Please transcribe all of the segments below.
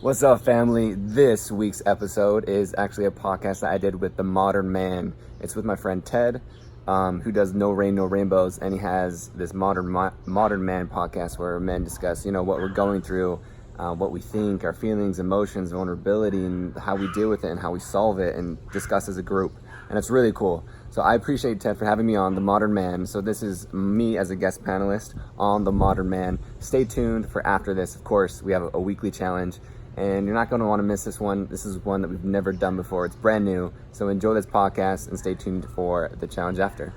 What's up, family? This week's episode is actually a podcast that I did with The Modern Man. It's with my friend Ted, who does No Rain, No Rainbows, and he has this Modern Man podcast where men discuss, what we're going through, what we think, our feelings, emotions, vulnerability, and how we deal with it and how we solve it and discuss as a group. And it's really cool. So I appreciate Ted for having me on The Modern Man. So this is me as a guest panelist on The Modern Man. Stay tuned for after this. Of course, we have a weekly challenge, and you're not going to want to miss this one. This is one that we've never done before. It's brand new. So enjoy this podcast and stay tuned for the challenge after.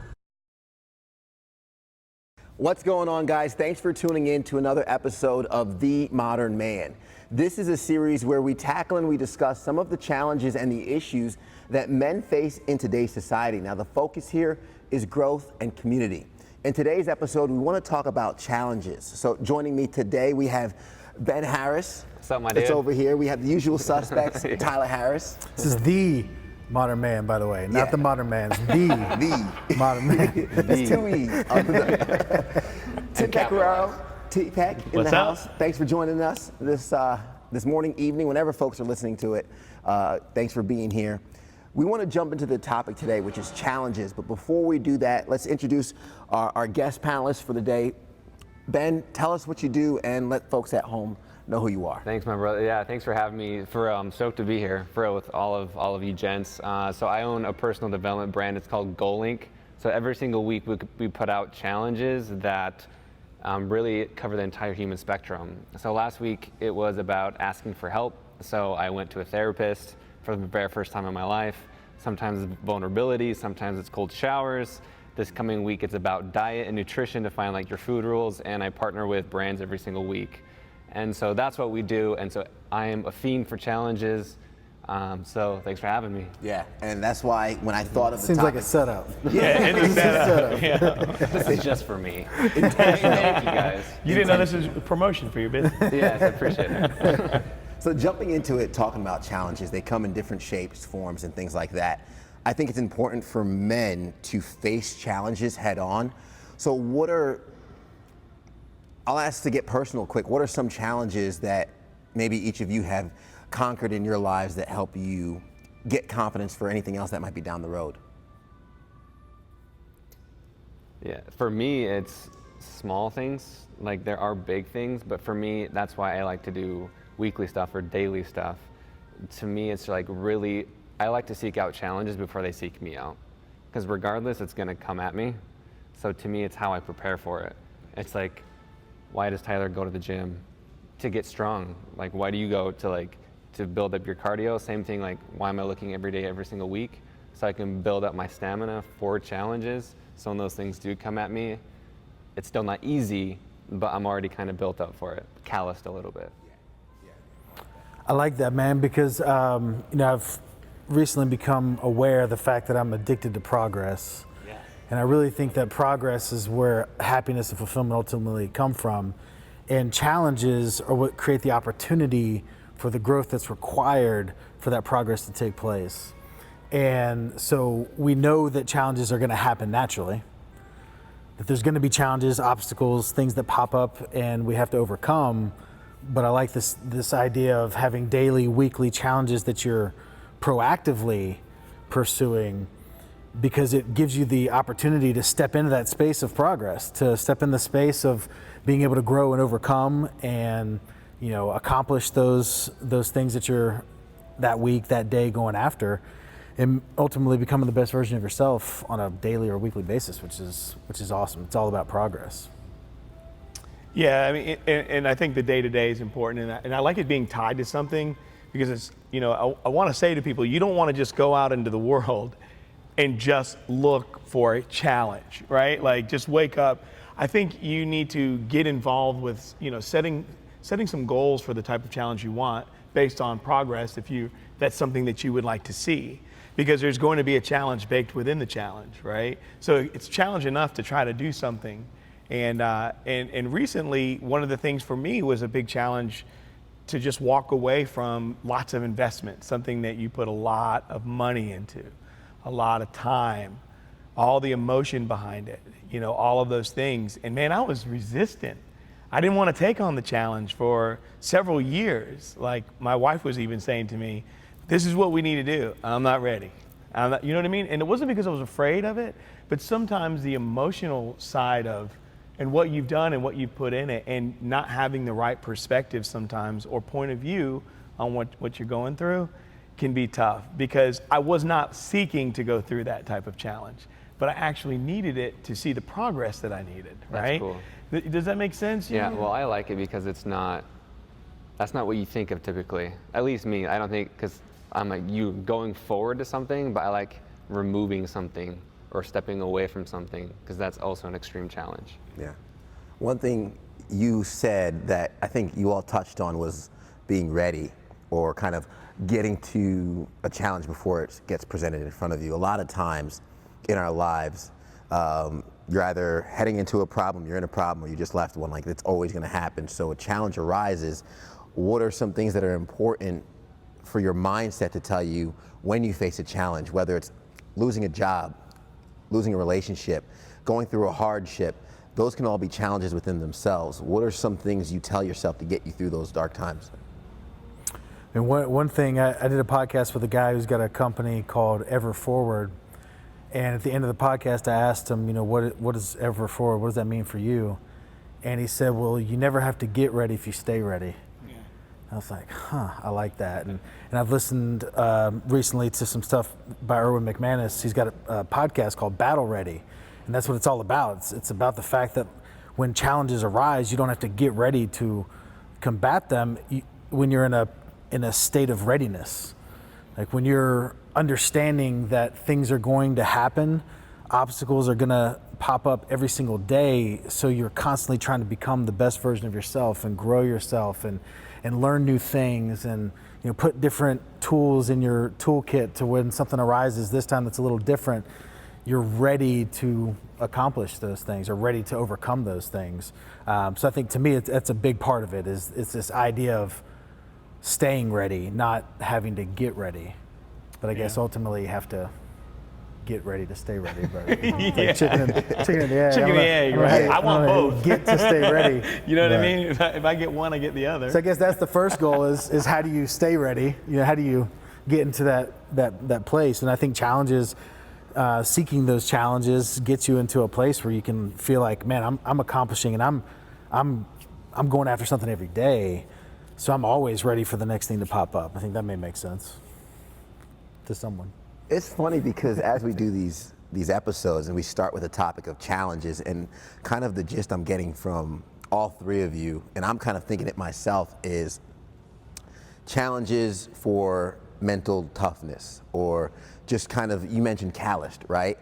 What's going on, guys? Thanks for tuning in to another episode of The Modern Man. This is a series where we tackle and we discuss some of the challenges and the issues that men face in today's society. Now, the focus here is growth and community. In today's episode, we want to talk about challenges. So joining me today, we have Ben Harris. What's up, my dude? It's over here. We have the usual suspects, Tyler Harris. This is The Modern Man, by the way, not The Modern Man. It's The Modern Man. It's two E's. Tim Pecoraro, T-Peck in the house. Thanks for joining us this morning, evening, whenever folks are listening to it. Thanks for being here. We want to jump into the topic today, which is challenges. But before we do that, let's introduce our guest panelists for the day. Ben, tell us what you do and let folks at home know who you are. Thanks, my brother. Yeah, thanks for having me. I'm stoked to be here with all of you gents. So I own a personal development brand. It's called Goalink. So every single week we put out challenges that really cover the entire human spectrum. So last week it was about asking for help. So I went to a therapist for the very first time in my life. Sometimes it's vulnerability, sometimes it's cold showers. This coming week it's about diet and nutrition to find your food rules, and I partner with brands every single week. And so that's what we do, and so I am a fiend for challenges. So thanks for having me. Yeah, and that's why when I thought of the Seems topic, like a setup. Yeah, it's a setup. Yeah. This is just for me. Thank you guys. You didn't know this was a promotion for your business. Yes, I appreciate it. So jumping into it, talking about challenges, they come in different shapes, forms, and things like that. I think it's important for men to face challenges head on. So I'll ask to get personal quick, what are some challenges that maybe each of you have conquered in your lives that help you get confidence for anything else that might be down the road? Yeah, for me, it's small things. There are big things, but for me, that's why I like to do weekly stuff or daily stuff. To me, it's really, I like to seek out challenges before they seek me out. Because regardless, it's gonna come at me. So to me, it's how I prepare for it. It's why does Tyler go to the gym? To get strong. Why do you go to build up your cardio? Same thing, why am I looking every day, every single week? So I can build up my stamina for challenges. So when those things do come at me, it's still not easy, but I'm already kind of built up for it, calloused a little bit. I like that, man, because I've recently become aware of the fact that I'm addicted to progress. Yeah. And I really think that progress is where happiness and fulfillment ultimately come from. And challenges are what create the opportunity for the growth that's required for that progress to take place. And so we know that challenges are going to happen naturally, that there's going to be challenges, obstacles, things that pop up and we have to overcome. But I like this idea of having daily, weekly challenges that you're proactively pursuing, because it gives you the opportunity to step into that space of progress, to step in the space of being able to grow and overcome and accomplish those things that you're that week, that day going after, and ultimately becoming the best version of yourself on a daily or weekly basis, which is awesome. It's all about progress. Yeah, I mean, and I think the day-to-day is important, and I like it being tied to something, because it's, I want to say to people, you don't want to just go out into the world and just look for a challenge, right? Just wake up. I think you need to get involved with, setting some goals for the type of challenge you want based on progress, if that's something that you would like to see, because there's going to be a challenge baked within the challenge, right? So it's challenge enough to try to do something. And recently, one of the things for me was a big challenge to just walk away from lots of investment, something that you put a lot of money into, a lot of time, all the emotion behind it, all of those things. And man, I was resistant. I didn't want to take on the challenge for several years. Like my wife was even saying to me, this is what we need to do. I'm not ready. You know what I mean? And it wasn't because I was afraid of it, but sometimes the emotional side of, and what you've done and what you've put in it, and not having the right perspective sometimes or point of view on what you're going through can be tough, because I was not seeking to go through that type of challenge, but I actually needed it to see the progress that I needed, right? That's cool. Does that make sense? Yeah, well, I like it because that's not what you think of typically. At least me, I don't think, because I'm like you going forward to something, but I like removing something or stepping away from something, because that's also an extreme challenge. Yeah. One thing you said that I think you all touched on was being ready, or kind of getting to a challenge before it gets presented in front of you. A lot of times in our lives, you're either heading into a problem, you're in a problem, or you just left one. Like, it's always going to happen. So a challenge arises. What are some things that are important for your mindset to tell you when you face a challenge, whether it's losing a job, losing a relationship, going through a hardship? Those can all be challenges within themselves. What are some things you tell yourself to get you through those dark times? And one thing, I did a podcast with a guy who's got a company called Ever Forward. And at the end of the podcast, I asked him, what is Ever Forward? What does that mean for you? And he said, well, you never have to get ready if you stay ready. Yeah. I was like, I like that. And I've listened recently to some stuff by Erwin McManus. He's got a podcast called Battle Ready. And that's what it's all about. It's about the fact that when challenges arise, you don't have to get ready to combat them when you're in a state of readiness. Like when you're understanding that things are going to happen, obstacles are going to pop up every single day, so you're constantly trying to become the best version of yourself and grow yourself and learn new things, and put different tools in your toolkit to when something arises this time that's a little different, you're ready to accomplish those things or ready to overcome those things. So I think to me that's a big part of it, is it's this idea of staying ready, not having to get ready. But I guess ultimately you have to get ready to stay ready. But it's like chicken and the egg. Chicken and the egg, right? I want both. Get to stay ready. You know what I mean? If I get one, I get the other. So I guess that's the first goal is how do you stay ready? How do you get into that place? And I think challenges, seeking those challenges gets you into a place where you can feel like, man, I'm accomplishing, and I'm going after something every day. So I'm always ready for the next thing to pop up. I think that may make sense to someone. It's funny because as we do these episodes and we start with a topic of challenges, and kind of the gist I'm getting from all three of you, and I'm kind of thinking it myself, is challenges for mental toughness, or just kind of, you mentioned calloused, right?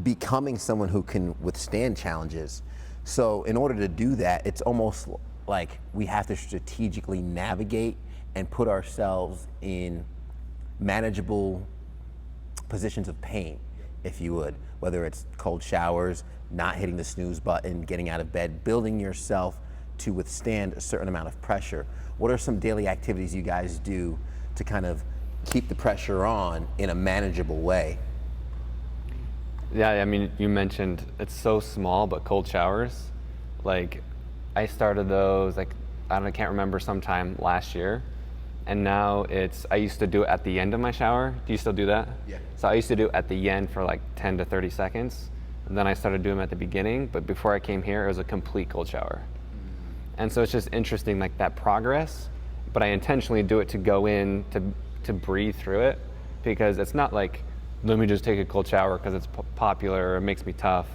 Becoming someone who can withstand challenges. So in order to do that, it's almost like we have to strategically navigate and put ourselves in manageable positions of pain, if you would, whether it's cold showers, not hitting the snooze button, getting out of bed, building yourself to withstand a certain amount of pressure. What are some daily activities you guys do to kind of keep the pressure on in a manageable way? Yeah, I mean, you mentioned it's so small, but cold showers, like I started those, like, I can't remember, sometime last year. And now I used to do it at the end of my shower. Do you still do that? Yeah. So I used to do it at the end for like 10 to 30 seconds. And then I started doing them at the beginning. But before I came here, it was a complete cold shower. And so it's just interesting, like that progress. But I intentionally do it to go in, to breathe through it. Because it's not like, let me just take a cold shower because it's popular or it makes me tough.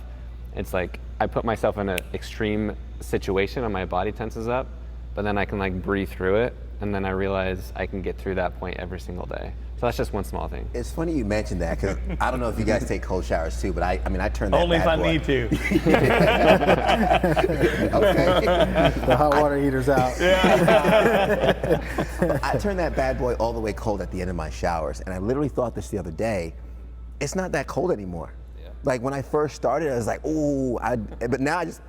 It's like, I put myself in an extreme situation and my body tenses up, but then I can like breathe through it, and then I realize I can get through that point every single day. So that's just one small thing. It's funny you mentioned that, because I don't know if you guys take cold showers too, but I turn that only bad boy. Only if I need to. Okay. The hot water heater's out. I turn that bad boy all the way cold at the end of my showers, and I literally thought this the other day, it's not that cold anymore. Yeah. Like when I first started, I was like, ooh, but now I just,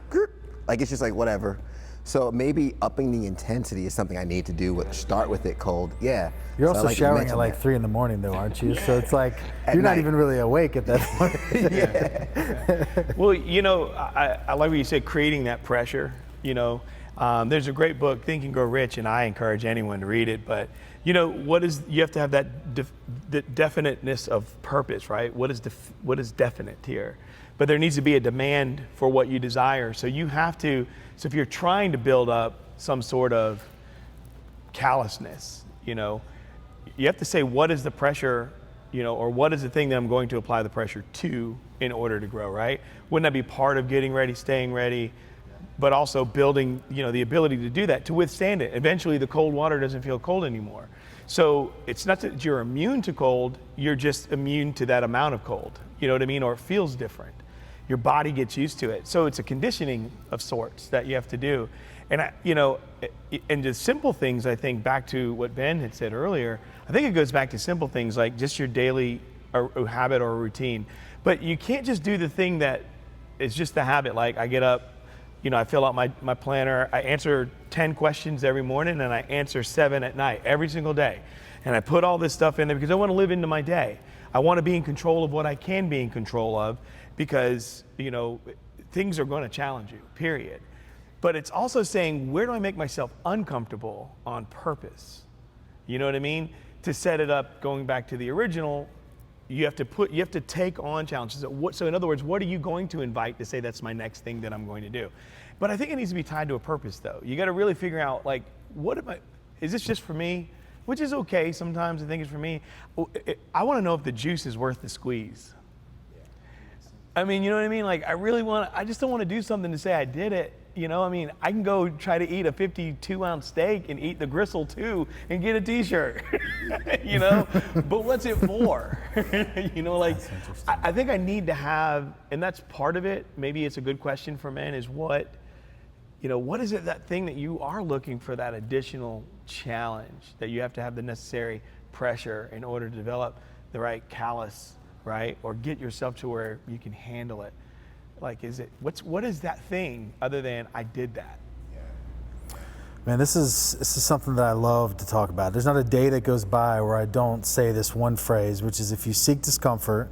like it's just like whatever. So maybe upping the intensity is something I need to do. Start with it cold. Yeah. You're so also showering at like 3 a.m. though, aren't you? So it's like you're not even really awake at that point. Yeah. Well, I like what you said, creating that pressure. There's a great book, Think and Grow Rich, and I encourage anyone to read it. But you have to have that the definiteness of purpose, right? What is definite here? But there needs to be a demand for what you desire. So if you're trying to build up some sort of callousness, you have to say, what is the pressure, or what is the thing that I'm going to apply the pressure to in order to grow, right? Wouldn't that be part of getting ready, staying ready, but also building, the ability to do that, to withstand it? Eventually the cold water doesn't feel cold anymore. So it's not that you're immune to cold, you're just immune to that amount of cold, you know what I mean? Or it feels different. Your body gets used to it. So it's a conditioning of sorts that you have to do. And and just simple things, I think, back to what Ben had said earlier, I think it goes back to simple things like just your daily habit or routine. But you can't just do the thing that is just the habit. Like I get up, I fill out my planner, I answer 10 questions every morning and I answer 7 at night, every single day. And I put all this stuff in there because I want to live into my day. I want to be in control of what I can be in control of, because, things are going to challenge you, period. But it's also saying, where do I make myself uncomfortable on purpose? You know what I mean? To set it up, going back to the original, you have to take on challenges. So in other words, what are you going to invite to say that's my next thing that I'm going to do? But I think it needs to be tied to a purpose, though. You got to really figure out, like, is this just for me? Which is okay sometimes, I think it's for me. I want to know if the juice is worth the squeeze. I mean, you know what I mean? Like, I just don't want to do something to say I did it. I can go try to eat a 52-ounce steak and eat the gristle too and get a t-shirt, but what's it for? I think I need to have, and that's part of it. Maybe it's a good question for men is what is it, that thing that you are looking for, that additional challenge, that you have to have the necessary pressure in order to develop the right callus, right? Or get yourself to where you can handle it. Like, what is that thing other than I did that? Man, this is something that I love to talk about. There's not a day that goes by where I don't say this one phrase, which is, if you seek discomfort,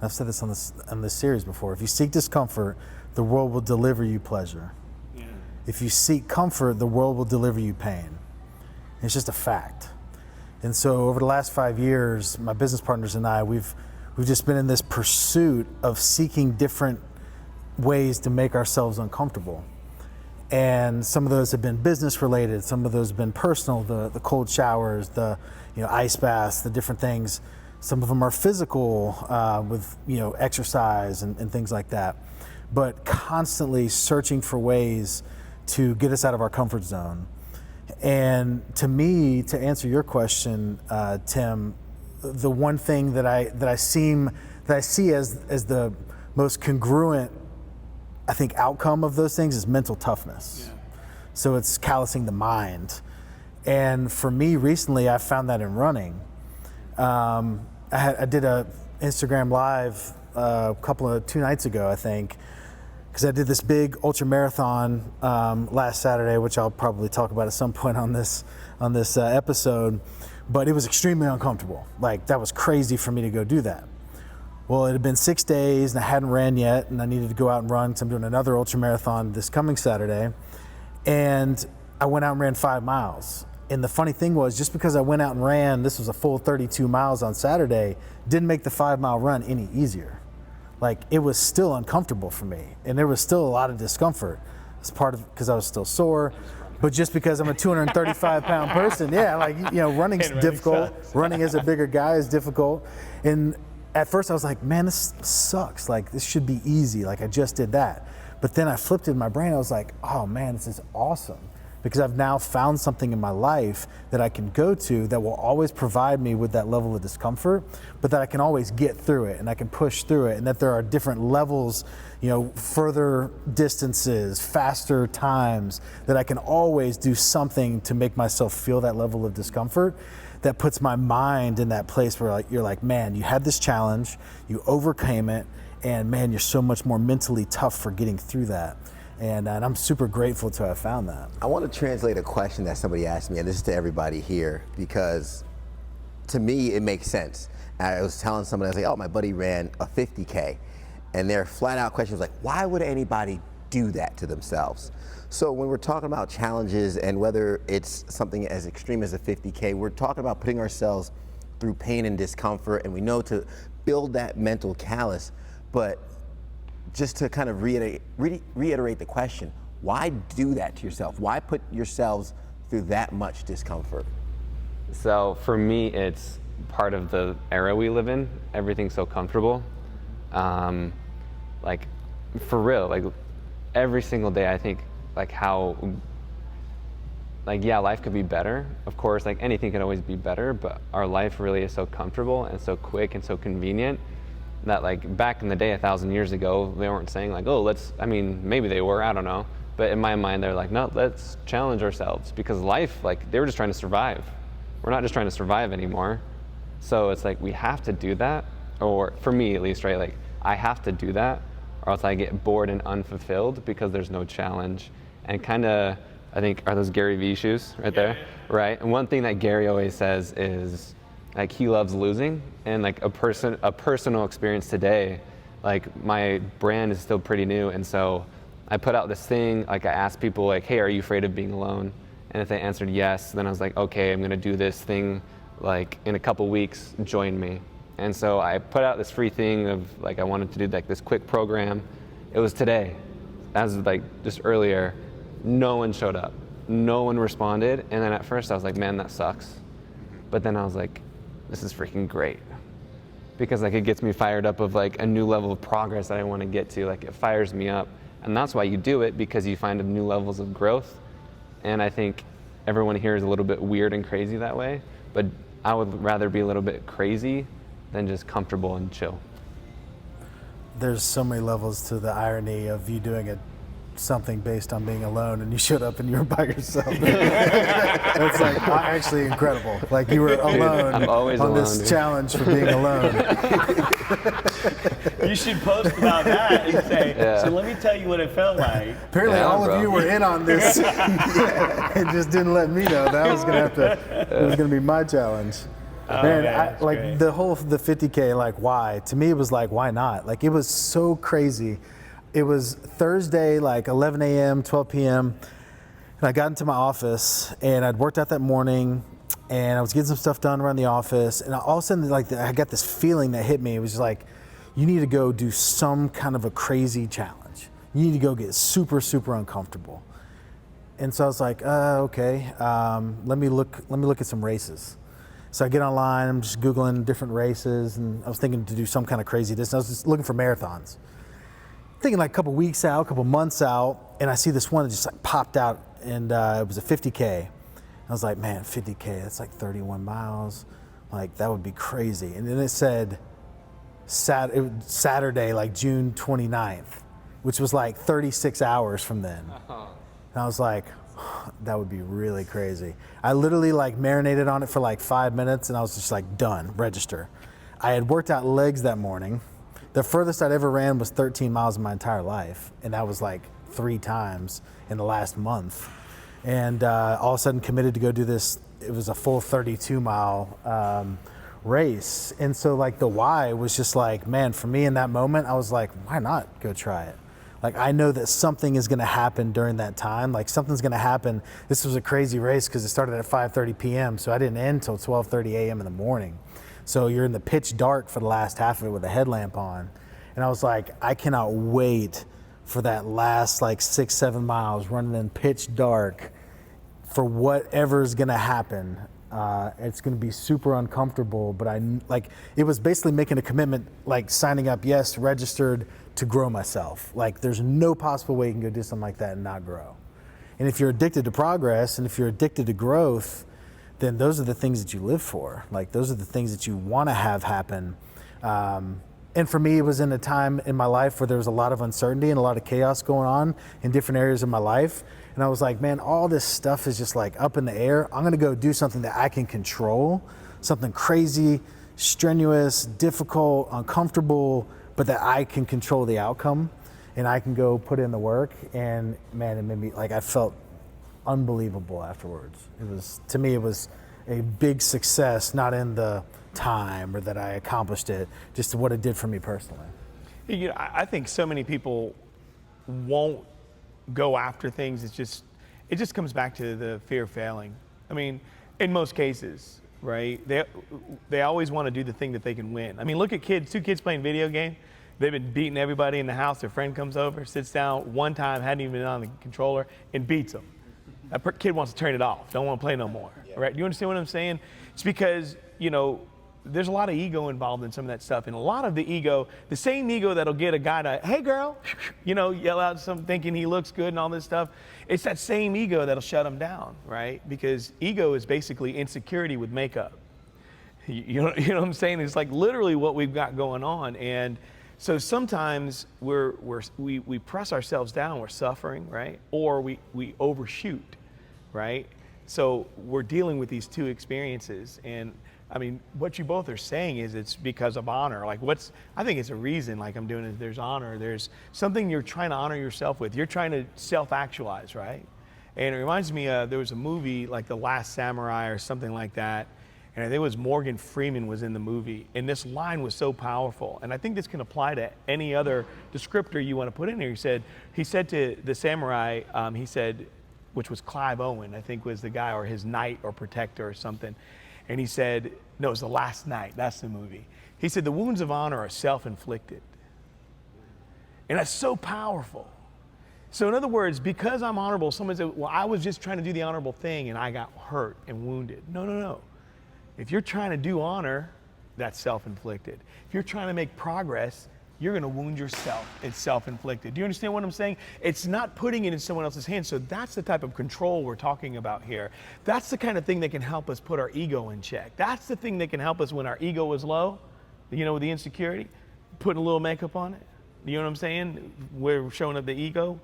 I've said this on this series before, if you seek discomfort, the world will deliver you pleasure. Yeah. If you seek comfort, the world will deliver you pain. It's just a fact. And so over the last 5 years, my business partners and I, we've just been in this pursuit of seeking different ways to make ourselves uncomfortable. And some of those have been business related, some of those have been personal, the cold showers, the ice baths, the different things. Some of them are physical, with exercise and things like that. But constantly searching for ways to get us out of our comfort zone. And to me, to answer your question, Tim, the one thing that I see as the most congruent, I think, outcome of those things is mental toughness. Yeah. So it's callousing the mind. And for me recently, I found that in running. I did a Instagram Live 2 nights ago, I think, because I did this big ultra marathon last Saturday, which I'll probably talk about at some point on this episode. But it was extremely uncomfortable. Like, that was crazy for me to go do that. Well, it had been 6 days and I hadn't ran yet, and I needed to go out and run because I'm doing another ultra marathon this coming Saturday. And I went out and ran 5 miles. And the funny thing was, just because I went out and ran, this was a full 32 miles on Saturday, didn't make the 5 mile run any easier. Like, it was still uncomfortable for me, and there was still a lot of discomfort. It's part of because I was still sore, but just because I'm a 235 pound person, running's difficult. Running as a bigger guy is difficult. And at first I was like, man, this sucks. Like, this should be easy. Like, I just did that. But then I flipped it in my brain. I was like, oh man, this is awesome. Because I've now found something in my life that I can go to that will always provide me with that level of discomfort, but that I can always get through it and I can push through it, and that there are different levels, further distances, faster times, that I can always do something to make myself feel that level of discomfort. That puts my mind in that place where you're like, man, you had this challenge, you overcame it, and man, you're so much more mentally tough for getting through that. And I'm super grateful to have found that. I want to translate a question that somebody asked me, and this is to everybody here, because to me it makes sense. I was telling somebody, I was like, oh, my buddy ran a 50K, and their flat out question was like, why would anybody do that to themselves? So when we're talking about challenges and whether it's something as extreme as a 50K, we're talking about putting ourselves through pain and discomfort, and we know to build that mental callus. But just to kind of reiterate the question, why do that to yourself? Why put yourselves through that much discomfort? So for me, it's part of the era we live in. Everything's so comfortable. Like, for real, like every single day I think like how, like, yeah, life could be better. Of course, like anything could always be better, but our life really is so comfortable and so quick and so convenient that, like, back in the day, 1,000 years ago, they weren't saying like, oh, I mean, maybe they were, I don't know. But in my mind, they're like, no, let's challenge ourselves, because life, like, they were just trying to survive. We're not just trying to survive anymore. So it's like, we have to do that, or for me at least, right? Like, I have to do that, or else I get bored and unfulfilled because there's no challenge. And kind of, I think, are those Gary Vee shoes right there? Right? And one thing that Gary always says is, like, he loves losing, and like a personal experience today, like, my brand is still pretty new, and so I put out this thing, like, I asked people, like, hey, are you afraid of being alone? And if they answered yes, then I was like, okay, I'm gonna do this thing, like, in a couple weeks, join me. And so I put out this free thing of, like, I wanted to do like this quick program. It was today, as like just earlier, no one showed up, no one responded. And then at first I was like, man, that sucks. But then I was like, this is freaking great. Because like it gets me fired up of like a new level of progress that I want to get to. Like, it fires me up. And that's why you do it, because you find new levels of growth. And I think everyone here is a little bit weird and crazy that way, but I would rather be a little bit crazy than just comfortable and chill. There's so many levels to the irony of you doing something based on being alone, and you showed up and you were by yourself. It's like actually incredible. Like, you were alone. I'm always on alone, this dude. challenge for being alone. You should post about that and say, Yeah. so let me tell you what it felt like. Apparently, Yeah, all bro. of you were in on this and just didn't let me know. That was it was gonna be my challenge. Oh, Man, that's like great. the 50K, like, why? To me, it was like, why not? Like, it was so crazy. It was Thursday, like 11 a.m., 12 p.m., and I got into my office, and I'd worked out that morning, and I was getting some stuff done around the office, and all of a sudden, like, I got this feeling that hit me. It was just like, you need to go do some kind of a crazy challenge. You need to go get super, super uncomfortable. And so I was like, okay, let me look at some races. So I get online, I'm just Googling different races, and I was thinking to do some kind of crazy distance. I was just looking for marathons. Thinking like a couple weeks out, a couple months out, and I see this one that just like popped out, and it was a 50K. I was like, man, 50K, that's like 31 miles. Like, that would be crazy. And then it said Saturday, like June 29th, which was like 36 hours from then. And I was like, that would be really crazy. I literally like marinated on it for like 5 minutes, and I was just like, done, register. I had worked out legs that morning. The furthest I'd ever ran was 13 miles in my entire life, and that was like 3 times in the last month. And all of a sudden committed to go do this. It was a full 32-mile race. And so like the why was just like, man, for me in that moment, I was like, why not go try it? Like, I know that something is gonna happen during that time. Like, something's gonna happen. This was a crazy race because it started at 5:30 p.m., so I didn't end until 12:30 a.m. in the morning. So you're in the pitch dark for the last half of it with a headlamp on. And I was like, I cannot wait for that last like 6-7 miles running in pitch dark for whatever is gonna happen. It's gonna be super uncomfortable, but it was basically making a commitment, like signing up, yes, registered to grow myself. Like, there's no possible way you can go do something like that and not grow. And if you're addicted to progress, and if you're addicted to growth, then those are the things that you live for. Like, those are the things that you want to have happen. And for me, it was in a time in my life where there was a lot of uncertainty and a lot of chaos going on in different areas of my life. And I was like, man, all this stuff is just like up in the air. I'm gonna go do something that I can control, something crazy, strenuous, difficult, uncomfortable, but that I can control the outcome, and I can go put in the work. And man, it made me, like, I felt unbelievable afterwards. To me, it was a big success, not in the time or that I accomplished it, just what it did for me personally. You know, I think so many people won't go after things, it just comes back to the fear of failing. I mean, in most cases, right? They always want to do the thing that they can win. I mean, look at two kids playing video game. They've been beating everybody in the house. Their friend comes over, sits down one time, hadn't even been on the controller, and beats them. That kid wants to turn it off, don't want to play no more, right? Do you understand what I'm saying? It's because, there's a lot of ego involved in some of that stuff. And a lot of the ego, the same ego that'll get a guy to, hey girl, yell out something thinking he looks good and all this stuff. It's that same ego that'll shut him down, right? Because ego is basically insecurity with makeup. You know what I'm saying? It's like literally what we've got going on. And so sometimes we press ourselves down, we're suffering, right? Or we overshoot, right? So we're dealing with these two experiences. And I mean, what you both are saying is it's because of honor. Like I think it's a reason, like I'm doing it, there's honor. There's something you're trying to honor yourself with. You're trying to self-actualize, right? And it reminds me, there was a movie like The Last Samurai or something like that. And I think it was Morgan Freeman was in the movie. And this line was so powerful. And I think this can apply to any other descriptor you want to put in here. He said to the samurai, which was Clive Owen, I think was the guy, or his knight or protector or something. And he said, no, it was The Last Knight, that's the movie. He said, the wounds of honor are self-inflicted. And that's so powerful. So in other words, because I'm honorable, someone said, well, I was just trying to do the honorable thing and I got hurt and wounded. No. If you're trying to do honor, that's self-inflicted. If you're trying to make progress, you're going to wound yourself. It's self-inflicted. Do you understand what I'm saying? It's not putting it in someone else's hands. So that's the type of control we're talking about here. That's the kind of thing that can help us put our ego in check. That's the thing that can help us when our ego is low, with the insecurity, putting a little makeup on it. You know what I'm saying? We're showing up the ego.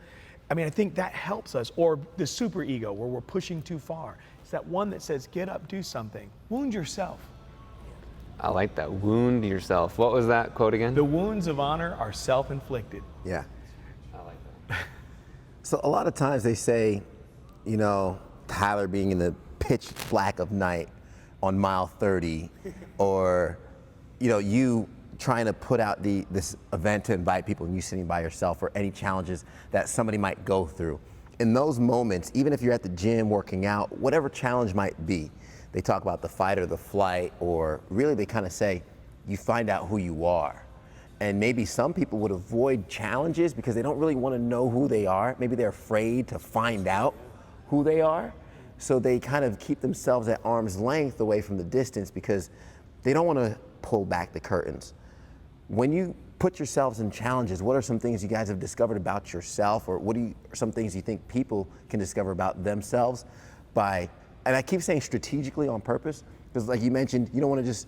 I mean, I think that helps us. Or the super ego, where we're pushing too far. It's that one that says, get up, do something. Wound yourself. I like that. Wound yourself. What was that quote again? The wounds of honor are self-inflicted. Yeah. I like that. So a lot of times they say, Tyler being in the pitch black of night on mile 30, or, you trying to put out this event to invite people and you sitting by yourself, or any challenges that somebody might go through. In those moments, even if you're at the gym working out, whatever challenge might be, they talk about the fight or the flight, or really they kind of say, you find out who you are. And maybe some people would avoid challenges because they don't really want to know who they are. Maybe they're afraid to find out who they are. So they kind of keep themselves at arm's length away from the distance because they don't want to pull back the curtains. When you put yourselves in challenges, what are some things you guys have discovered about yourself, or what are some things you think people can discover about themselves by, and I keep saying strategically on purpose, because like you mentioned, you don't want to just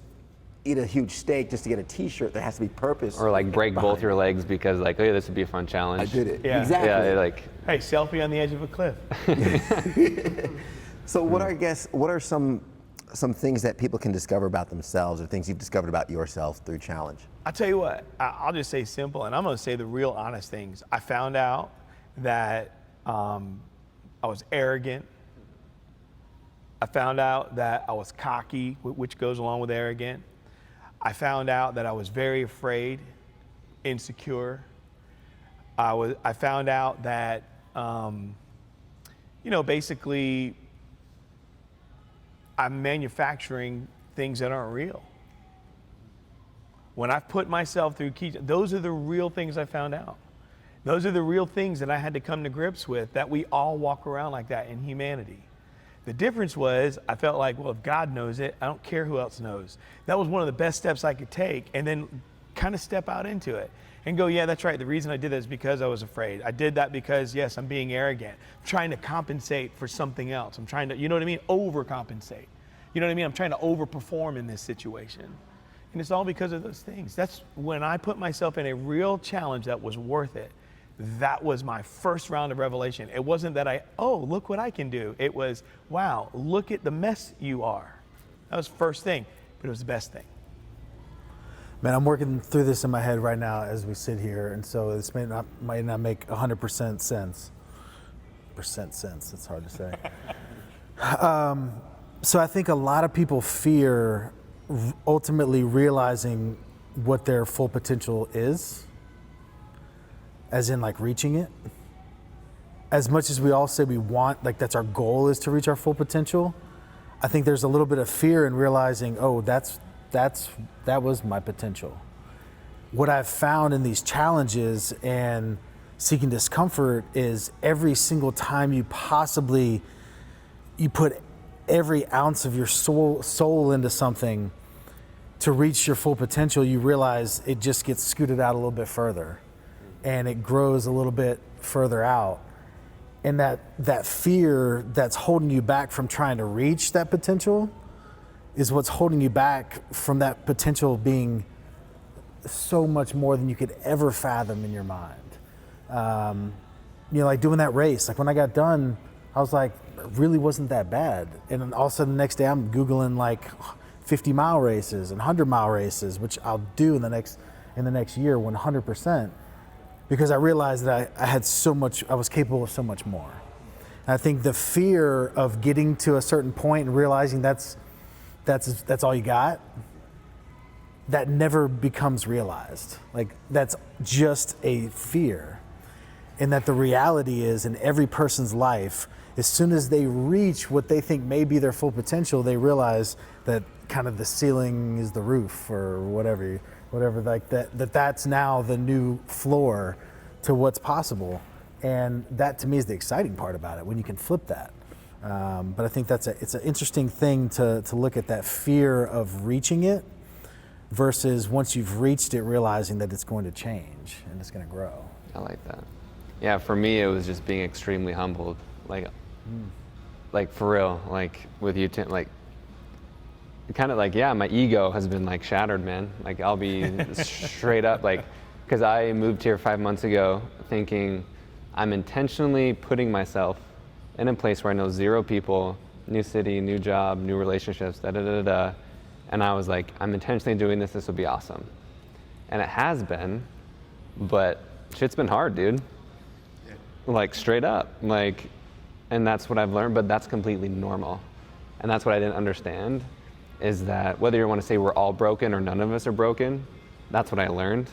eat a huge steak just to get a t-shirt. There has to be purpose. Or like break both your legs because like, oh yeah, this would be a fun challenge. I did it. Yeah. Exactly. Yeah, like, hey, selfie on the edge of a cliff. So what are some things that people can discover about themselves, or things you've discovered about yourself through challenge? I'll tell you what, I'll just say simple, and I'm going to say the real honest things. I found out that I was arrogant. I found out that I was cocky, which goes along with arrogant. I found out that I was very afraid, insecure. I found out that, basically I'm manufacturing things that aren't real. When I've put myself through those are the real things I found out. Those are the real things that I had to come to grips with, that we all walk around like that in humanity. The difference was I felt like, well, if God knows it, I don't care who else knows. That was one of the best steps I could take, and then kind of step out into it and go, yeah, that's right. The reason I did that is because I was afraid. I did that because, yes, I'm being arrogant. I'm trying to compensate for something else. I'm trying to, you know what I mean? Overcompensate. You know what I mean? I'm trying to overperform in this situation. And it's all because of those things. That's when I put myself in a real challenge that was worth it. That was my first round of revelation. It wasn't that look what I can do. It was, wow, look at the mess you are. That was the first thing, but it was the best thing. Man, I'm working through this in my head right now as we sit here, and so this might not make 100% sense. It's hard to say. So I think a lot of people fear ultimately realizing what their full potential is, as in like reaching it. as much as we all say we want, like that's our goal is to reach our full potential, I think there's a little bit of fear in realizing, oh, that was my potential. What I've found in these challenges and seeking discomfort is every single time you put every ounce of your soul into something to reach your full potential, you realize it just gets scooted out a little bit further and it grows a little bit further out. And that fear that's holding you back from trying to reach that potential is what's holding you back from that potential being so much more than you could ever fathom in your mind. Like doing that race, like when I got done, I was like, it really wasn't that bad. And then all of a sudden the next day I'm Googling like 50-mile races and 100-mile races, which I'll do in the next year 100%, because I realized that I was capable of so much more. And I think the fear of getting to a certain point and realizing that's all you got, that never becomes realized. Like that's just a fear. And that the reality is in every person's life, as soon as they reach what they think may be their full potential, they realize that kind of the ceiling is the roof or whatever like that's now the new floor to what's possible. And that to me is the exciting part about it, when you can flip that. But I think it's an interesting thing to look at, that fear of reaching it versus once you've reached it, realizing that it's going to change and it's going to grow. I like that. Yeah, for me, it was just being extremely humbled. Like for real, like with you, like kind of like, yeah, my ego has been like shattered, man. Like I'll be straight up, like, because I moved here 5 months ago thinking I'm intentionally putting myself in a place where I know 0 people, new city, new job, new relationships, and I was like, I'm intentionally doing this, this will be awesome. And it has been, but shit's been hard, dude. Yeah. Like straight up, like, and that's what I've learned, but that's completely normal. And that's what I didn't understand, is that whether you want to say we're all broken or none of us are broken, that's what I learned,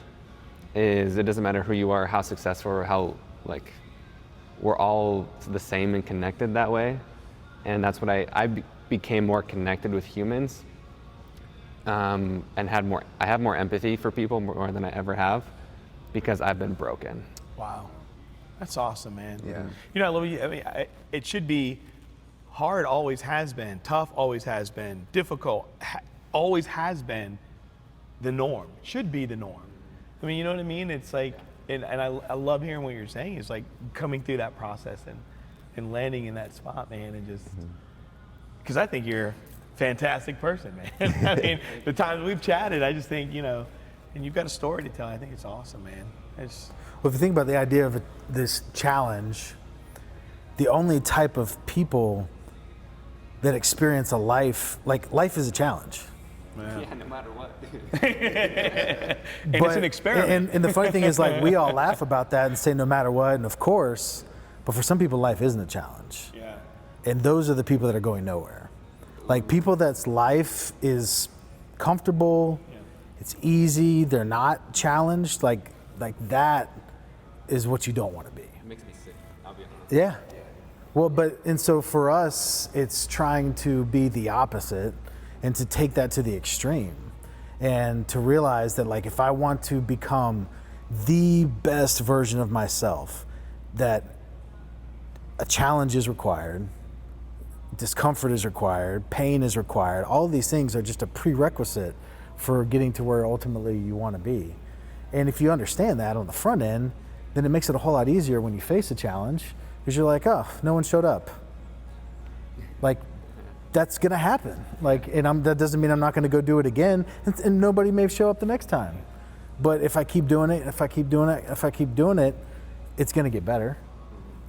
is it doesn't matter who you are, how successful, or how, like, we're all the same and connected that way. And that's what I became more connected with humans, and I have more empathy for people more than I ever have, because I've been broken. Wow. That's awesome, man. Yeah. I love you. I mean, it should be hard, always has been. Tough, always has been. Difficult, always has been the norm. Should be the norm. I mean, you know what I mean? It's like, and I love hearing what you're saying. It's like coming through that process and landing in that spot, man, and just, because I think you're a fantastic person, man. I mean, the times we've chatted, I just think, and you've got a story to tell. I think it's awesome, man. Well, if you think about the idea of this challenge, the only type of people that experience a life, like life is a challenge. Yeah, no matter what. And it's an experiment. And the funny thing is, like, we all laugh about that and say no matter what, and of course, but for some people life isn't a challenge. Yeah. And those are the people that are going nowhere. Like people that's life is comfortable, it's easy, they're not challenged, like that is what you don't want to be. It makes me sick, I'll be honest. Yeah. Well, and so for us, it's trying to be the opposite and to take that to the extreme and to realize that, like, if I want to become the best version of myself, that a challenge is required, discomfort is required, pain is required. All of these things are just a prerequisite for getting to where ultimately you want to be. And if you understand that on the front end, then it makes it a whole lot easier when you face a challenge, because you're like, oh, no one showed up. Like, that's gonna happen. Like, and that doesn't mean I'm not gonna go do it again, and nobody may show up the next time. But if I keep doing it, if I keep doing it, it's gonna get better.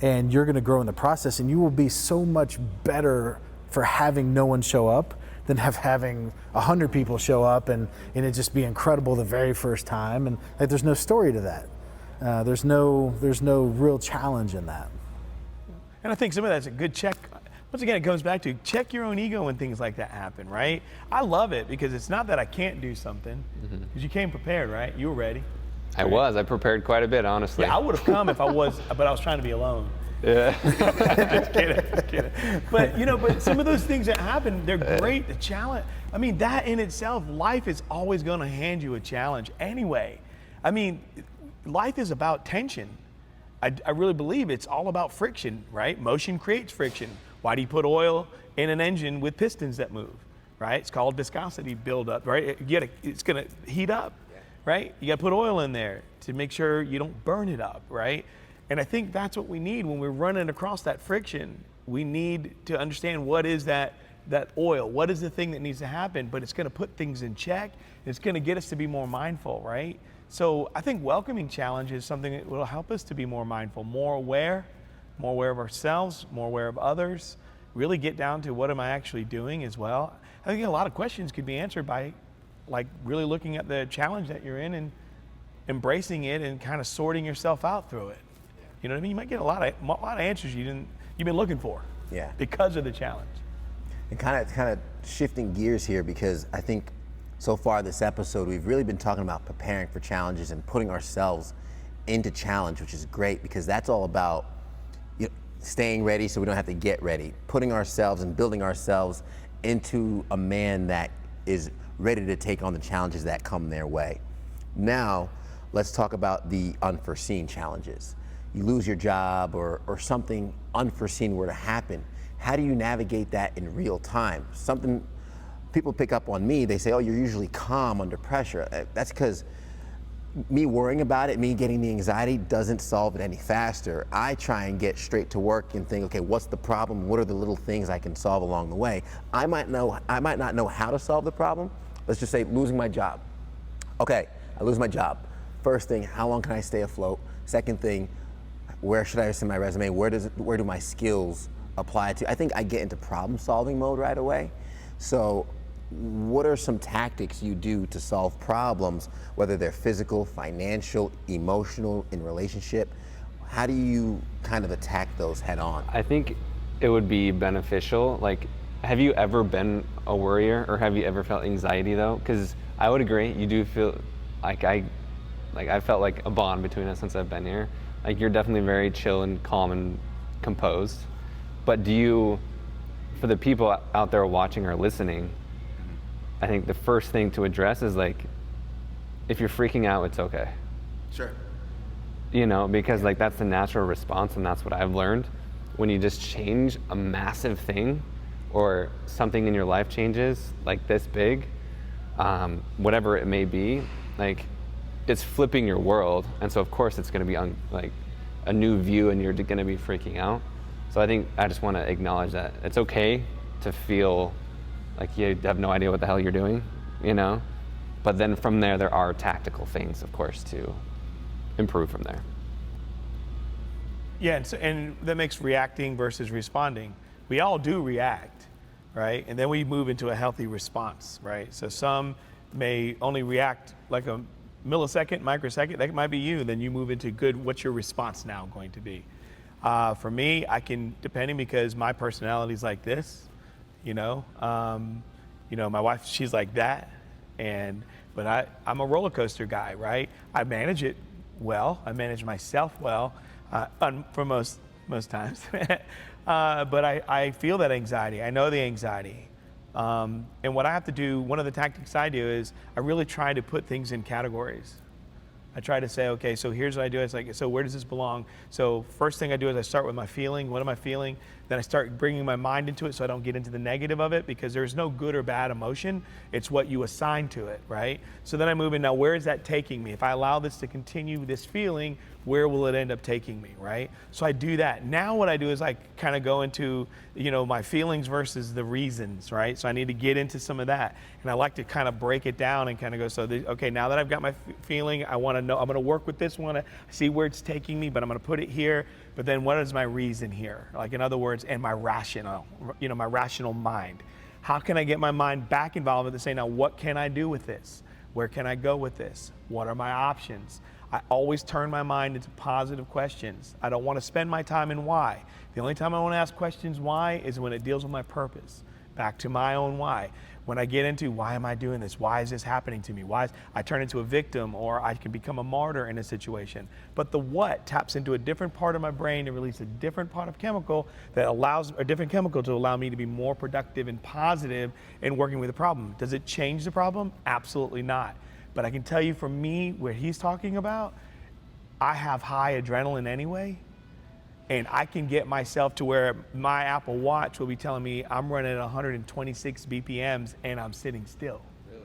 And you're gonna grow in the process, and you will be so much better for having no one show up than having 100 people show up and it just be incredible the very first time. And like, there's no story to that. There's no real challenge in that. And I think some of that's a good check. Once again, it goes back to check your own ego when things like that happen, right? I love it because it's not that I can't do something, because you came prepared, right? You were ready. I prepared quite a bit, honestly. Yeah, I would have come if I was, but I was trying to be alone. Yeah. Just kidding. But some of those things that happen, they're great. The challenge, I mean, that in itself, life is always going to hand you a challenge anyway. I mean, life is about tension. I really believe it's all about friction, right? Motion creates friction. Why do you put oil in an engine with pistons that move, right? It's called viscosity buildup, right? It's going to heat up, right? You got to put oil in there to make sure you don't burn it up, right? And I think that's what we need when we're running across that friction. We need to understand what is that oil, what is the thing that needs to happen, but it's going to put things in check. It's going to get us to be more mindful, right? So I think welcoming challenge is something that will help us to be more mindful, more aware of ourselves, more aware of others, really get down to what am I actually doing as well. I think a lot of questions could be answered by like really looking at the challenge that you're in and embracing it and kind of sorting yourself out through it. You know what I mean? You might get a lot of answers you've been looking for. Yeah. Because of the challenge. And kind of shifting gears here, because I think so far this episode we've really been talking about preparing for challenges and putting ourselves into challenge, which is great because that's all about staying ready so we don't have to get ready, putting ourselves and building ourselves into a man that is ready to take on the challenges that come their way. Now, let's talk about the unforeseen challenges. You lose your job or something unforeseen were to happen. How do you navigate that in real time? Something people pick up on me, they say, oh, you're usually calm under pressure. That's because me worrying about it, me getting the anxiety doesn't solve it any faster. I try and get straight to work and think, okay, what's the problem? What are the little things I can solve along the way? I might not know how to solve the problem. Let's just say losing my job. Okay, I lose my job. First thing, how long can I stay afloat? Second thing, where should I send my resume? Where do my skills apply to? I think I get into problem solving mode right away. So what are some tactics you do to solve problems, whether they're physical, financial, emotional, in relationship? How do you kind of attack those head on? I think it would be beneficial. Like, have you ever been a worrier or have you ever felt anxiety though? Because I would agree, you do feel like I felt like a bond between us since I've been here. Like, you're definitely very chill and calm and composed. But do you, for the people out there watching or listening, I think the first thing to address is like, if you're freaking out, it's okay. Sure. Because like that's the natural response, and that's what I've learned. When you just change a massive thing or something in your life changes like this big, whatever it may be, like it's flipping your world. And so of course it's gonna be like a new view and you're gonna be freaking out. So I think I just wanna acknowledge that it's okay to feel like you have no idea what the hell you're doing, But then from there are tactical things, of course, to improve from there. Yeah, and that makes reacting versus responding. We all do react, right? And then we move into a healthy response, right? So some may only react like a millisecond, microsecond. That might be you. Then you move into good, what's your response now going to be? For me, I can, depending, because my personality is like this, my wife, she's like that. But I'm a roller coaster guy, right? I manage it well. I manage myself well, for most times. But I feel that anxiety. I know the anxiety. And what I have to do, one of the tactics I do is I really try to put things in categories. I try to say, okay, so here's what I do. It's like, so where does this belong? So first thing I do is I start with my feeling. What am I feeling? Then I start bringing my mind into it so I don't get into the negative of it, because there's no good or bad emotion. It's what you assign to it, right? So then I move in, now where is that taking me? If I allow this to continue, this feeling, where will it end up taking me, right? So I do that. Now what I do is I kind of go into, my feelings versus the reasons, right? So I need to get into some of that. And I like to kind of break it down and kind of go, okay, now that I've got my feeling, I want to know, I'm going to work with this one, see where it's taking me, but I'm going to put it here. But then what is my reason here? Like, in other words, and my rational mind. How can I get my mind back involved with this? Say, now what can I do with this? Where can I go with this? What are my options? I always turn my mind into positive questions. I don't want to spend my time in why. The only time I want to ask questions why is when it deals with my purpose. Back to my own why. When I get into why am I doing this? Why is this happening to me? I turn into a victim, or I can become a martyr in a situation. But the what taps into a different part of my brain to release a different part of chemical that allows a different chemical to allow me to be more productive and positive in working with the problem. Does it change the problem? Absolutely not. But I can tell you, for me, what he's talking about, I have high adrenaline anyway. And I can get myself to where my Apple Watch will be telling me I'm running at 126 BPMs and I'm sitting still. Really?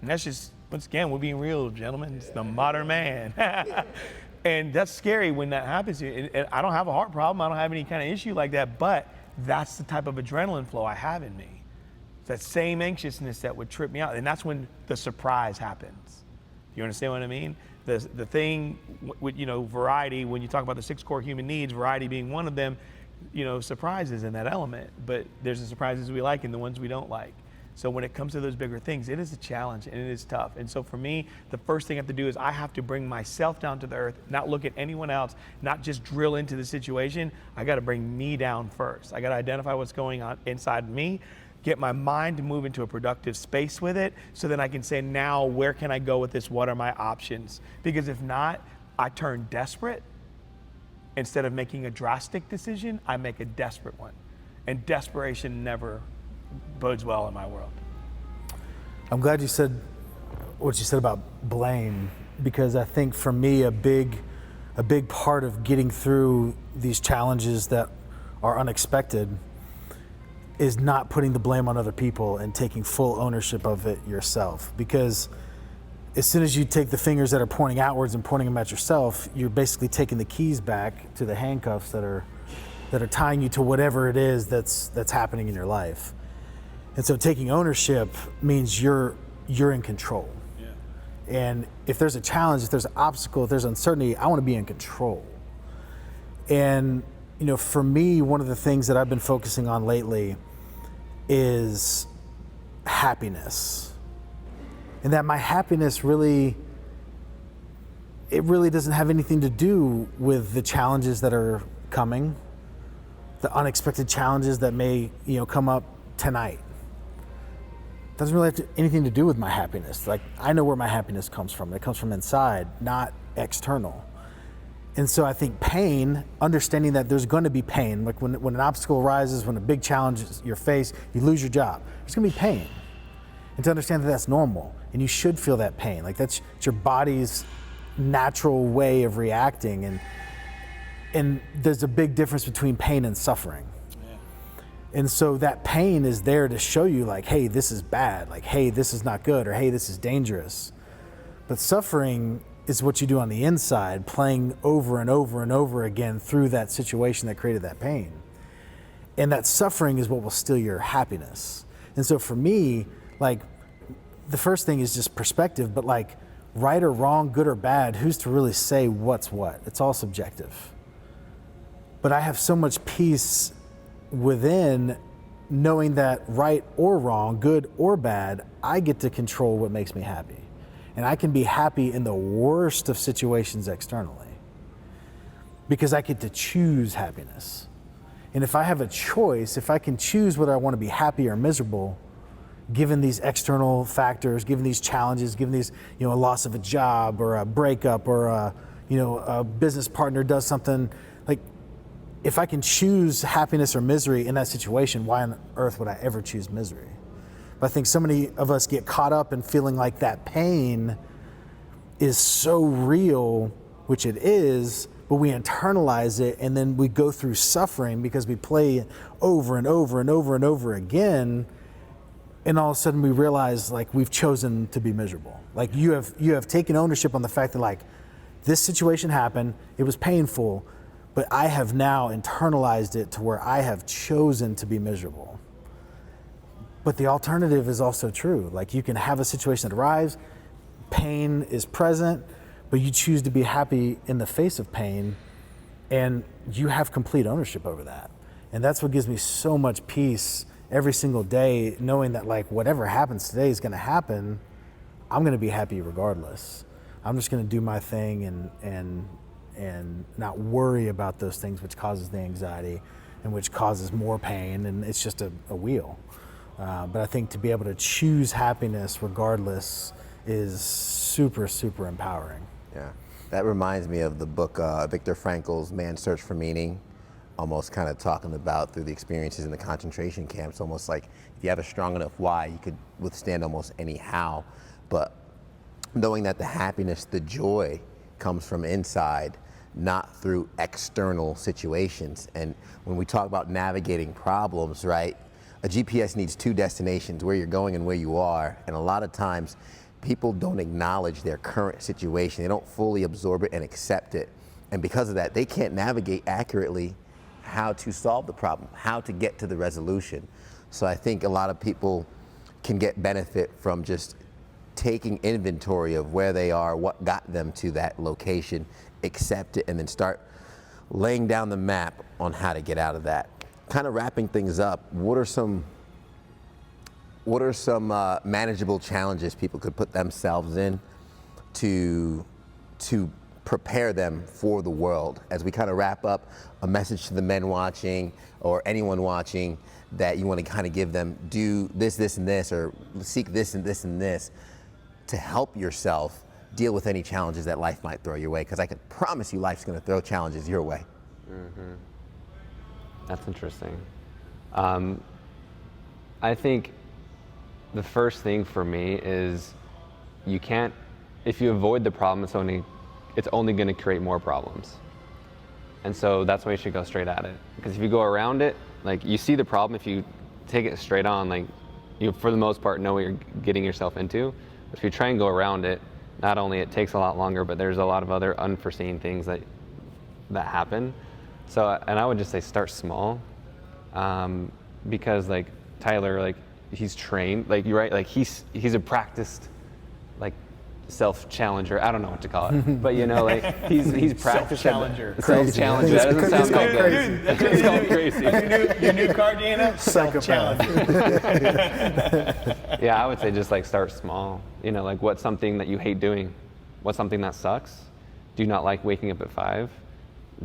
And that's just, once again, we're being real, gentlemen. It's the modern man. And that's scary when that happens to you. And I don't have a heart problem. I don't have any kind of issue like that, but that's the type of adrenaline flow I have in me. It's that same anxiousness that would trip me out. And that's when the surprise happens. You understand what I mean? The thing with, variety, when you talk about the 6 core human needs, variety being one of them, surprises in that element. But there's the surprises we like and the ones we don't like. So when it comes to those bigger things, it is a challenge and it is tough. And so for me, the first thing I have to do is I have to bring myself down to the earth, not look at anyone else, not just drill into the situation. I got to bring me down first. I got to identify what's going on inside me, get my mind to move into a productive space with it, so then I can say, now where can I go with this? What are my options? Because if not, I turn desperate. Instead of making a drastic decision, I make a desperate one. And desperation never bodes well in my world. I'm glad you said what you said about blame, because I think for me, a big part of getting through these challenges that are unexpected is not putting the blame on other people and taking full ownership of it yourself. Because as soon as you take the fingers that are pointing outwards and pointing them at yourself, you're basically taking the keys back to the handcuffs that are tying you to whatever it is that's happening in your life. And so taking ownership means you're in control. Yeah. And if there's a challenge, if there's an obstacle, if there's uncertainty, I want to be in control. And for me, one of the things that I've been focusing on lately is happiness. And that my happiness really doesn't have anything to do with the challenges that are coming, the unexpected challenges that may, come up tonight. It doesn't really have anything to do with my happiness. Like, I know where my happiness comes from. It comes from inside, not external. And so I think pain, understanding that there's going to be pain, like when an obstacle arises, when a big challenge is your face, you lose your job, there's going to be pain. And to understand that that's normal, and you should feel that pain. Like, it's your body's natural way of reacting. And there's a big difference between pain and suffering. Yeah. And so that pain is there to show you, like, hey, this is bad. Like, hey, this is not good, or hey, this is dangerous. But suffering is what you do on the inside, playing over and over and over again through that situation that created that pain. And that suffering is what will steal your happiness. And so for me, like, the first thing is just perspective, but like, right or wrong, good or bad, who's to really say what's what? It's all subjective. But I have so much peace within knowing that right or wrong, good or bad, I get to control what makes me happy. And I can be happy in the worst of situations externally because I get to choose happiness. And if I have a choice, if I can choose whether I want to be happy or miserable, given these external factors, given these challenges, given these, a loss of a job or a breakup or a business partner does something, like, if I can choose happiness or misery in that situation, why on earth would I ever choose misery? But I think so many of us get caught up in feeling like that pain is so real, which it is, but we internalize it, and then we go through suffering because we play it over and over and over and over again, and all of a sudden we realize, like, we've chosen to be miserable. Like, you have taken ownership on the fact that, like, this situation happened, it was painful, but I have now internalized it to where I have chosen to be miserable. But the alternative is also true. Like, you can have a situation that arrives, pain is present, but you choose to be happy in the face of pain, and you have complete ownership over that. And that's what gives me so much peace every single day, knowing that, like, whatever happens today is going to happen. I'm going to be happy regardless. I'm just going to do my thing and not worry about those things which causes the anxiety and which causes more pain, and it's just a wheel. But I think to be able to choose happiness regardless is super, super empowering. Yeah, that reminds me of the book Viktor Frankl's Man's Search for Meaning, almost kind of talking about through the experiences in the concentration camps, almost like if you have a strong enough why, you could withstand almost any how. But knowing that the happiness, the joy comes from inside, not through external situations. And when we talk about navigating problems, right, a GPS needs two destinations, where you're going and where you are. And a lot of times people don't acknowledge their current situation. They don't fully absorb it and accept it. And because of that, they can't navigate accurately how to solve the problem, how to get to the resolution. So I think a lot of people can get benefit from just taking inventory of where they are, what got them to that location, accept it, and then start laying down the map on how to get out of that. Kind of wrapping things up, what are some manageable challenges people could put themselves in to prepare them for the world? As we kind of wrap up, a message to the men watching or anyone watching that you want to kind of give them, do this, this, and this, or seek this and this and this to help yourself deal with any challenges that life might throw your way. Because I can promise you life's going to throw challenges your way. Mm-hmm. That's interesting. I think the first thing for me is you can't, if you avoid the problem, it's only going to create more problems. And so that's why you should go straight at it. Because if you go around it, like you see the problem, if you take it straight on, like you for the most part know what you're getting yourself into. But if you try and go around it, not only it takes a lot longer, but there's a lot of other unforeseen things that happen. So, and I would just say start small, because like Tyler, like he's trained, like you're right, like he's a practiced, like self-challenger. I don't know what to call it, but you know, like he's practiced. Self-challenger. Self-challenger. That doesn't sound that good. It's called crazy. Your new car, Dana? Self-challenger. Yeah, I would say just like start small. You know, like what's something that you hate doing? What's something that sucks? Do you not like waking up at 5?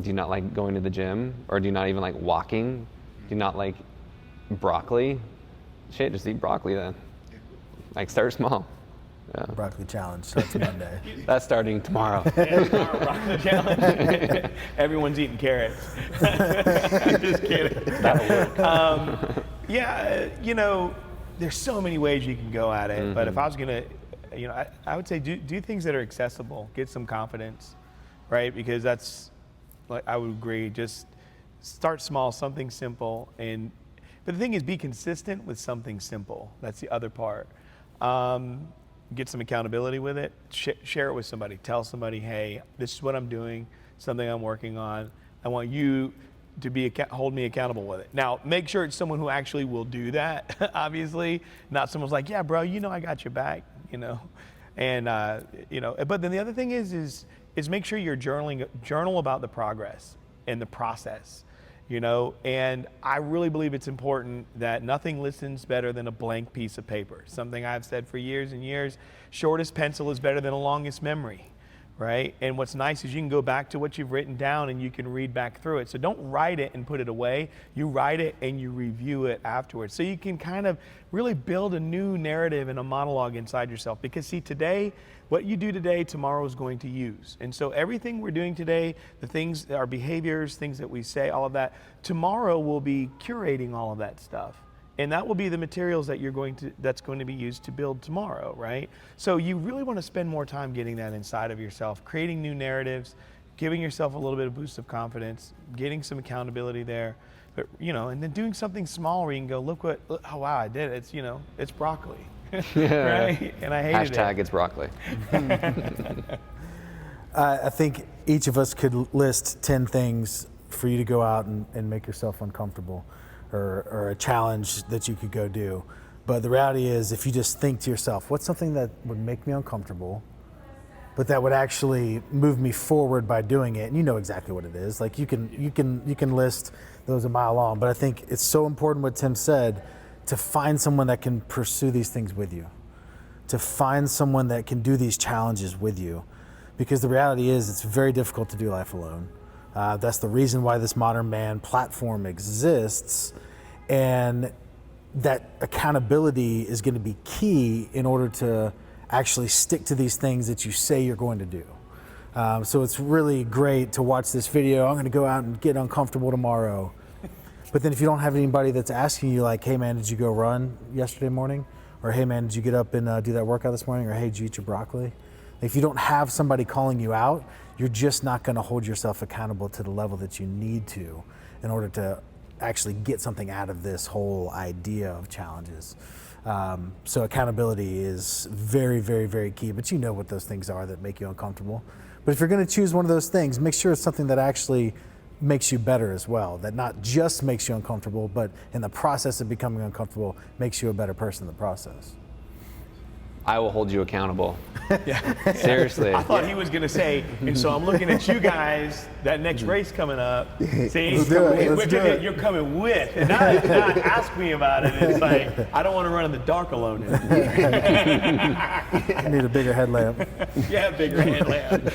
Do you not like going to the gym? Or do you not even like walking? Do you not like broccoli? Shit, just eat broccoli then. Like start small. Yeah. Broccoli challenge starts Monday. That's starting tomorrow. Broccoli challenge. Everyone's eating carrots. I'm just kidding. That'll work. Yeah, you know, there's so many ways you can go at it. Mm-hmm. But if I was gonna, you know, I would say do things that are accessible. Get some confidence, right? Because that's, like, I would agree. Just start small, something simple, but the thing is, be consistent with something simple. That's the other part. Get some accountability with it. Share it with somebody. Tell somebody, hey, this is what I'm doing, something I'm working on. I want you to hold me accountable with it. Now, make sure it's someone who actually will do that, obviously. Not someone's like, yeah, bro, you know I got your back, you know. And, you know, but then the other thing is make sure you're journal about the progress and the process. You know, and I really believe it's important that nothing listens better than a blank piece of paper. Something I've said for years and years, shortest pencil is better than a longest memory, right? And what's nice is you can go back to what you've written down and you can read back through it. So don't write it and put it away. You write it and you review it afterwards. So you can kind of really build a new narrative and a monologue inside yourself. Because see, today, what you do today, tomorrow is going to use. And so everything we're doing today, the things, our behaviors, things that we say, all of that, tomorrow we'll be curating all of that stuff. And that will be the materials that that's going to be used to build tomorrow, right? So you really want to spend more time getting that inside of yourself, creating new narratives, giving yourself a little bit of boost of confidence, getting some accountability there, but you know, and then doing something small where you can go, look, oh wow, I did it. It's, you know, it's broccoli. Right? And I hated it. Hashtag it's broccoli. I think each of us could list 10 things for you to go out and make yourself uncomfortable, or a challenge that you could go do. But the reality is, if you just think to yourself, what's something that would make me uncomfortable, but that would actually move me forward by doing it, and you know exactly what it is. Like you can list those a mile long, but I think it's so important what Tim said, to find someone that can pursue these things with you, to find someone that can do these challenges with you. Because the reality is, it's very difficult to do life alone. That's the reason why this Modern Man platform exists. And that accountability is going to be key in order to actually stick to these things that you say you're going to do. So it's really great to watch this video. I'm going to go out and get uncomfortable tomorrow. But then if you don't have anybody that's asking you like, hey man, did you go run yesterday morning? Or hey man, did you get up and do that workout this morning? Or hey, did you eat your broccoli? If you don't have somebody calling you out, you're just not going to hold yourself accountable to the level that you need to in order to actually get something out of this whole idea of challenges. So accountability is very, very, very key, but you know what those things are that make you uncomfortable. But if you're going to choose one of those things, make sure it's something that actually makes you better as well, that not just makes you uncomfortable, but in the process of becoming uncomfortable, makes you a better person in the process. I will hold you accountable. Seriously. I thought he was going to say, and so I'm looking at you guys, that next race coming up. See, Let's do it. you're coming with, and not ask me about it. It's like, I don't want to run in the dark alone anymore. I need a bigger headlamp. Yeah, bigger headlamp.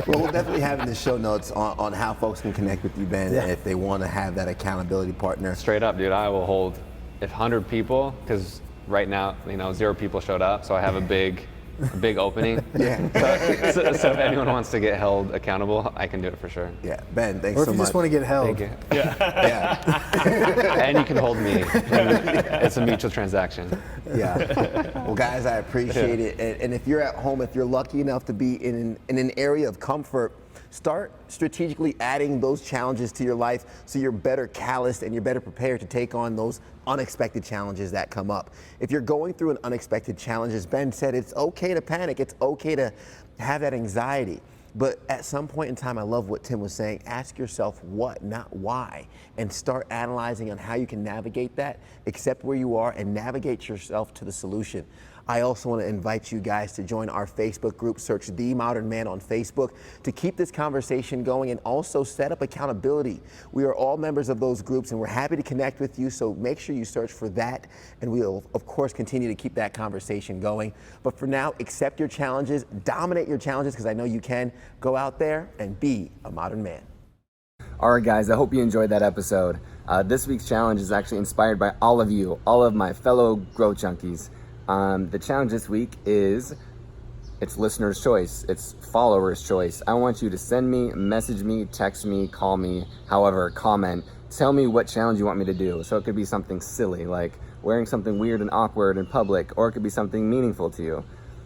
Well, we'll definitely have in the show notes on how folks can connect with you, Ben, if they want to have that accountability partner. Straight up, dude, I will hold, if 100 people, because right now, 0 people showed up, so I have a big opening. Yeah. So if anyone wants to get held accountable, I can do it for sure. Yeah, Ben, thanks Or so if you much. just want to get held. Thank you. Yeah. And you can hold me. It's a mutual transaction. Yeah. Well, guys, I appreciate it. And if you're at home, if you're lucky enough to be in an area of comfort, start strategically adding those challenges to your life so you're better calloused and you're better prepared to take on those unexpected challenges that come up. If you're going through an unexpected challenge, as Ben said, it's okay to panic. It's okay to have that anxiety. But at some point in time, I love what Tim was saying, ask yourself what, not why, and start analyzing on how you can navigate that, accept where you are, and navigate yourself to the solution. I also want to invite you guys to join our Facebook group, search The Modern Man on Facebook, to keep this conversation going and also set up accountability. We are all members of those groups and we're happy to connect with you, so make sure you search for that and we'll, of course, continue to keep that conversation going. But for now, accept your challenges, dominate your challenges, because I know you can. Go out there and be a modern man. All right, guys, I hope you enjoyed that episode. This week's challenge is actually inspired by all of you, all of my fellow growth junkies. The challenge this week is, it's listener's choice, it's follower's choice. I want you to send me, message me, text me, call me, however, comment. Tell me what challenge you want me to do. So it could be something silly, like wearing something weird and awkward in public, or it could be something meaningful to you.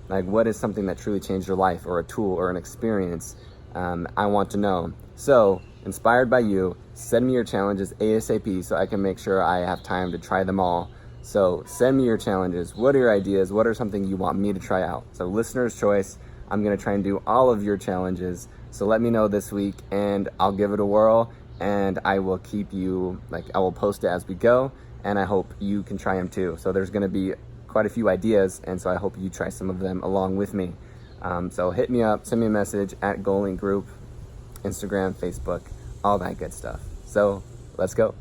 Like, what is something that truly changed your life, or a tool, or an experience? I want to know. So, inspired by you, send me your challenges ASAP so I can make sure I have time to try them all. So send me your challenges. What are your ideas? What are something you want me to try out? So listener's choice. I'm going to try and do all of your challenges. So let me know this week and I'll give it a whirl, and I will keep you, I will post it as we go, and I hope you can try them too. So there's going to be quite a few ideas, and so I hope you try some of them along with me. So hit me up, send me a message at Goalink Group, Instagram, Facebook, all that good stuff. So let's go.